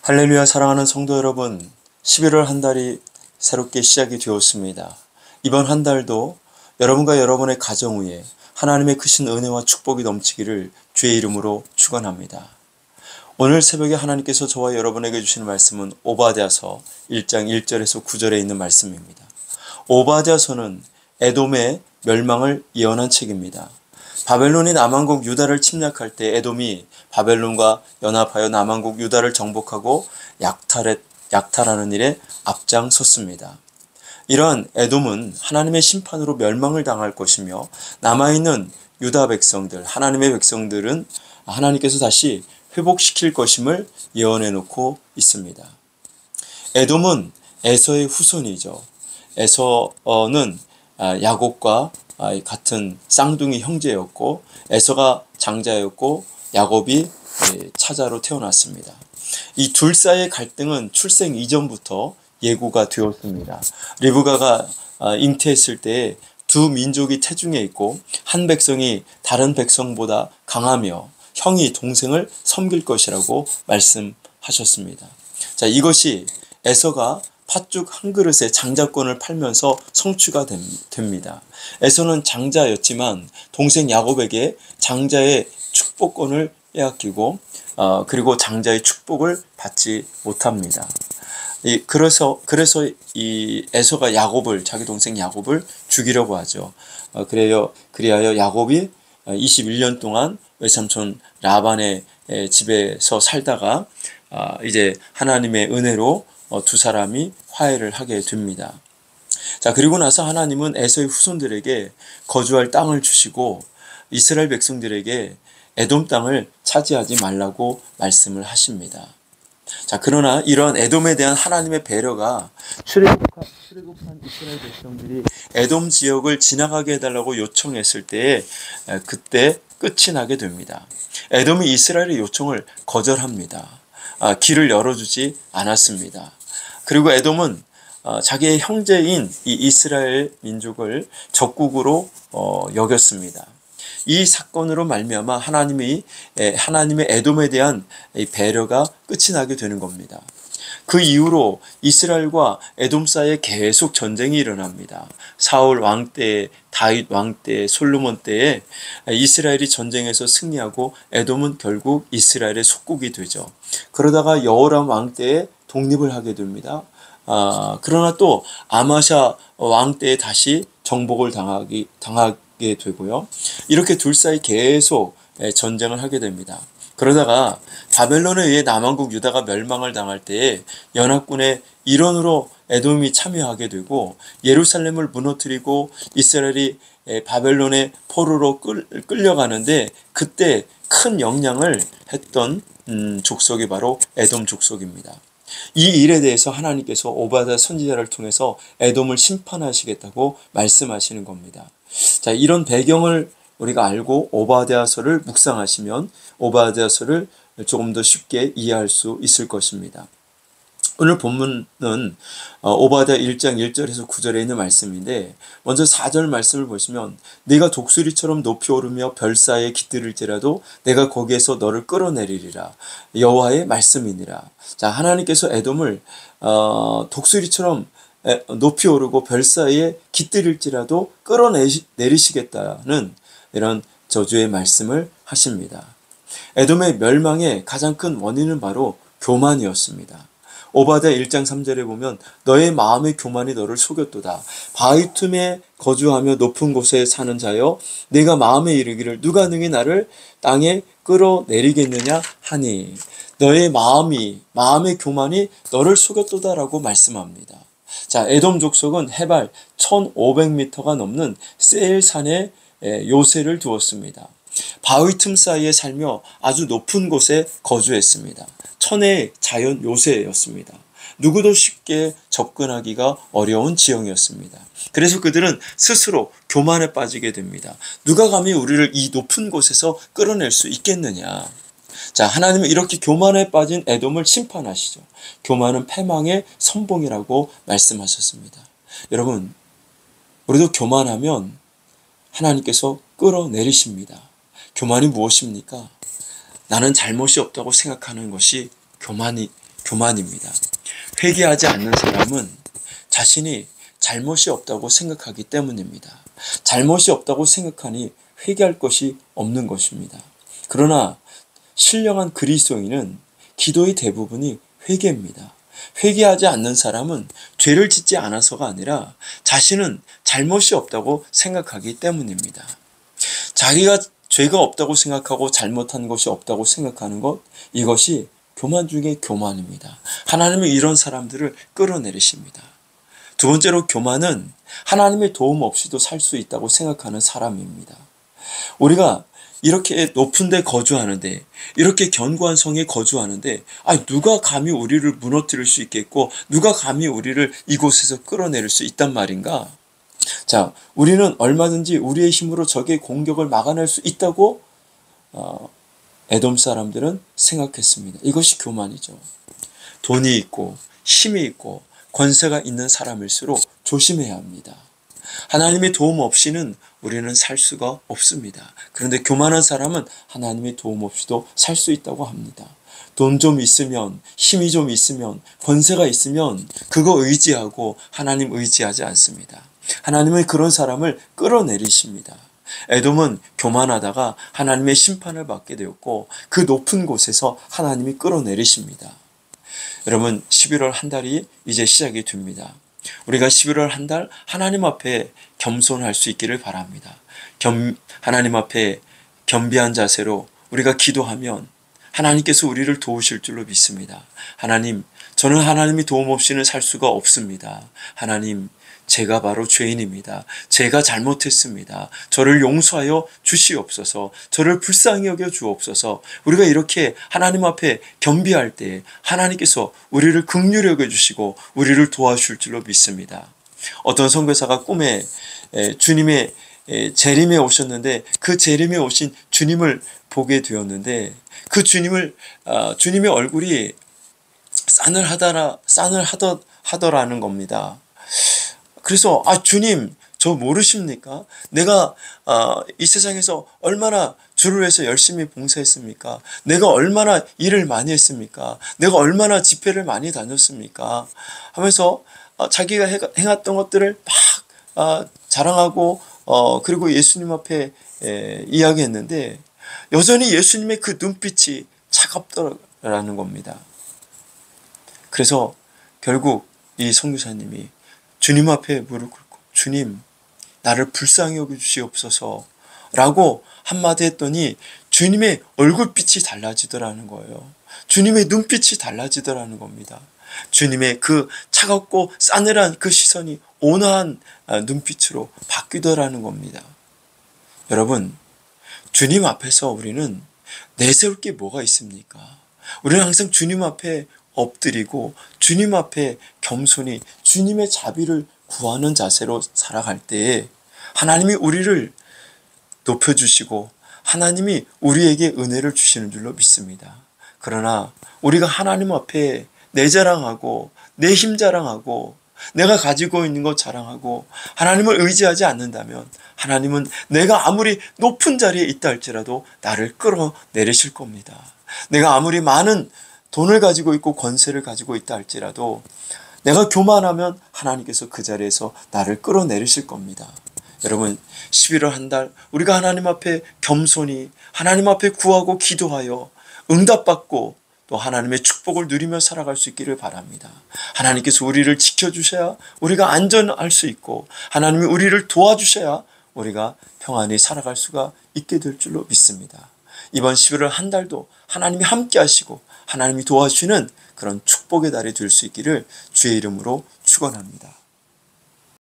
할렐루야. 사랑하는 성도 여러분, 11월 한 달이 새롭게 시작이 되었습니다. 이번 한 달도 여러분과 여러분의 가정 위에 하나님의 크신 은혜와 축복이 넘치기를 주의 이름으로 축원합니다. 오늘 새벽에 하나님께서 저와 여러분에게 주시는 말씀은 오바댜서 1장 1절에서 9절에 있는 말씀입니다. 오바댜서는 에돔의 멸망을 예언한 책입니다. 바벨론이 남왕국 유다를 침략할 때 에돔이 바벨론과 연합하여 남왕국 유다를 정복하고 약탈하는 일에 앞장섰습니다. 이러한 에돔은 하나님의 심판으로 멸망을 당할 것이며 남아있는 유다 백성들, 하나님의 백성들은 하나님께서 다시 회복시킬 것임을 예언해 놓고 있습니다. 에돔은 에서의 후손이죠. 에서는 야곱과 같은 쌍둥이 형제였고 에서가 장자였고 야곱이 차자로 태어났습니다. 이 둘 사이의 갈등은 출생 이전부터 예고가 되었습니다. 리브가가 잉태했을 때 두 민족이 태중에 있고 한 백성이 다른 백성보다 강하며 형이 동생을 섬길 것이라고 말씀하셨습니다. 자, 이것이 에서가 팥죽 한 그릇에 장자권을 팔면서 성취가 됩니다. 에서는 장자였지만 동생 야곱에게 장자의 축복권을 빼앗기고 그리고 장자의 축복을 받지 못합니다. 그래서 이 에서가 자기 동생 야곱을 죽이려고 하죠. 그리하여 야곱이 21년 동안 외삼촌 라반의 집에서 살다가 이제 하나님의 은혜로 두 사람이 화해를 하게 됩니다. 자, 그리고 나서 하나님은 에서의 후손들에게 거주할 땅을 주시고 이스라엘 백성들에게 에돔 땅을 차지하지 말라고 말씀을 하십니다. 자, 그러나 이러한 에돔에 대한 하나님의 배려가 출애굽한 이스라엘 백성들이 에돔 지역을 지나가게 해달라고 요청했을 때에 그때 끝이 나게 됩니다. 에돔이 이스라엘의 요청을 거절합니다. 길을 열어주지 않았습니다. 그리고 에돔은 자기의 형제인 이 이스라엘 민족을 적국으로 여겼습니다. 이 사건으로 말미암아 하나님의 에돔에 대한 배려가 끝이 나게 되는 겁니다. 그 이후로 이스라엘과 에돔 사이에 계속 전쟁이 일어납니다. 사울 왕 때, 다윗 왕 때, 솔로몬 때에 이스라엘이 전쟁에서 승리하고 에돔은 결국 이스라엘의 속국이 되죠. 그러다가 여호람 왕 때에 독립을 하게 됩니다. 그러나 또 아마샤 왕 때에 다시 정복을 당하게 되고요. 이렇게 둘 사이 계속 전쟁을 하게 됩니다. 그러다가 바벨론에 의해 남왕국 유다가 멸망을 당할 때에 연합군의 일원으로 에돔이 참여하게 되고 예루살렘을 무너뜨리고 이스라엘이 바벨론의 포로로 끌려가는데 그때 큰 영향을 했던 족속이 바로 에돔 족속입니다. 이 일에 대해서 하나님께서 오바댜 선지자를 통해서 에돔을 심판하시겠다고 말씀하시는 겁니다. 자, 이런 배경을 우리가 알고 오바댜서를 묵상하시면 오바댜서를 조금 더 쉽게 이해할 수 있을 것입니다. 오늘 본문은 오바댜 1장 1절에서 9절에 있는 말씀인데 먼저 4절 말씀을 보시면 네가 독수리처럼 높이 오르며 별 사이에 깃들일지라도 내가 거기에서 너를 끌어내리리라 여호와의 말씀이니라. 자, 하나님께서 에돔을 독수리처럼 높이 오르고 별 사이에 깃들일지라도 끌어내리시겠다는 이런 저주의 말씀을 하십니다. 에돔의 멸망의 가장 큰 원인은 바로 교만이었습니다. 오바댜 1장 3절에 보면 너의 마음의 교만이 너를 속였도다. 바위 틈에 거주하며 높은 곳에 사는 자여 내가 마음에 이르기를 누가 능히 나를 땅에 끌어내리겠느냐 하니 너의 마음의 교만이 너를 속였도다라고 말씀합니다. 자, 에돔 족속은 해발 1500m가 넘는 세일산에 요새를 두었습니다. 바위 틈 사이에 살며 아주 높은 곳에 거주했습니다. 천혜의 자연 요새였습니다. 누구도 쉽게 접근하기가 어려운 지형이었습니다. 그래서 그들은 스스로 교만에 빠지게 됩니다. 누가 감히 우리를 이 높은 곳에서 끌어낼 수 있겠느냐. 자, 하나님은 이렇게 교만에 빠진 에돔을 심판하시죠. 교만은 패망의 선봉이라고 말씀하셨습니다. 여러분, 우리도 교만하면 하나님께서 끌어내리십니다. 교만이 무엇입니까? 나는 잘못이 없다고 생각하는 것이 교만입니다. 회개하지 않는 사람은 자신이 잘못이 없다고 생각하기 때문입니다. 잘못이 없다고 생각하니 회개할 것이 없는 것입니다. 그러나 신령한 그리스도인은 기도의 대부분이 회개입니다. 회개하지 않는 사람은 죄를 짓지 않아서가 아니라 자신은 잘못이 없다고 생각하기 때문입니다. 자기가 죄가 없다고 생각하고 잘못한 것이 없다고 생각하는 것, 이것이 교만 중에 교만입니다. 하나님은 이런 사람들을 끌어내리십니다. 두 번째로 교만은 하나님의 도움 없이도 살 수 있다고 생각하는 사람입니다. 우리가 이렇게 높은 데 거주하는데, 이렇게 견고한 성에 거주하는데, 누가 감히 우리를 무너뜨릴 수 있겠고, 누가 감히 우리를 이곳에서 끌어내릴 수 있단 말인가? 자, 우리는 얼마든지 우리의 힘으로 적의 공격을 막아낼 수 있다고 에돔 사람들은 생각했습니다. 이것이 교만이죠. 돈이 있고 힘이 있고 권세가 있는 사람일수록 조심해야 합니다. 하나님의 도움 없이는 우리는 살 수가 없습니다. 그런데 교만한 사람은 하나님의 도움 없이도 살 수 있다고 합니다. 돈 좀 있으면, 힘이 좀 있으면, 권세가 있으면 그거 의지하고 하나님 의지하지 않습니다. 하나님은 그런 사람을 끌어내리십니다. 에돔은 교만하다가 하나님의 심판을 받게 되었고 그 높은 곳에서 하나님이 끌어내리십니다. 여러분, 11월 한 달이 이제 시작이 됩니다. 우리가 11월 한 달 하나님 앞에 겸손할 수 있기를 바랍니다. 하나님 앞에 겸비한 자세로 우리가 기도하면 하나님께서 우리를 도우실 줄로 믿습니다. 하나님, 저는 하나님의 도움 없이는 살 수가 없습니다. 하나님, 제가 바로 죄인입니다. 제가 잘못했습니다. 저를 용서하여 주시옵소서. 저를 불쌍히 여겨 주옵소서. 우리가 이렇게 하나님 앞에 겸비할 때 하나님께서 우리를 긍휼히 여겨 주시고 우리를 도와주실 줄로 믿습니다. 어떤 선교사가 꿈에 주님의 재림에 오셨는데 그 재림에 오신 주님을 보게 되었는데 그 주님의 얼굴이 싸늘하더라는 겁니다. 그래서 주님, 저 모르십니까? 내가 이 세상에서 얼마나 주를 위해서 열심히 봉사했습니까? 내가 얼마나 일을 많이 했습니까? 내가 얼마나 집회를 많이 다녔습니까? 하면서 자기가 행했던 것들을 막 자랑하고 그리고 예수님 앞에 이야기했는데 여전히 예수님의 그 눈빛이 차갑더라는 겁니다. 그래서 결국 이 선교사님이 주님 앞에 무릎 꿇고 주님, 나를 불쌍히 여겨주시옵소서 라고 한마디 했더니 주님의 얼굴빛이 달라지더라는 거예요. 주님의 눈빛이 달라지더라는 겁니다. 주님의 그 차갑고 싸늘한 그 시선이 온화한 눈빛으로 바뀌더라는 겁니다. 여러분, 주님 앞에서 우리는 내세울 게 뭐가 있습니까? 우리는 항상 주님 앞에 엎드리고 주님 앞에 겸손히 주님의 자비를 구하는 자세로 살아갈 때에 하나님이 우리를 높여주시고 하나님이 우리에게 은혜를 주시는 줄로 믿습니다. 그러나 우리가 하나님 앞에 내 자랑하고 내 힘 자랑하고 내가 가지고 있는 것 자랑하고 하나님을 의지하지 않는다면 하나님은 내가 아무리 높은 자리에 있다 할지라도 나를 끌어내리실 겁니다. 내가 아무리 많은 돈을 가지고 있고 권세를 가지고 있다 할지라도 내가 교만하면 하나님께서 그 자리에서 나를 끌어내리실 겁니다. 여러분, 11월 한 달 우리가 하나님 앞에 겸손히 하나님 앞에 구하고 기도하여 응답받고 또 하나님의 축복을 누리며 살아갈 수 있기를 바랍니다. 하나님께서 우리를 지켜주셔야 우리가 안전할 수 있고 하나님이 우리를 도와주셔야 우리가 평안히 살아갈 수가 있게 될 줄로 믿습니다. 이번 11월 한 달도 하나님이 함께 하시고 하나님이 도와주시는 그런 축복의 달이 될 수 있기를 주의 이름으로 축원합니다.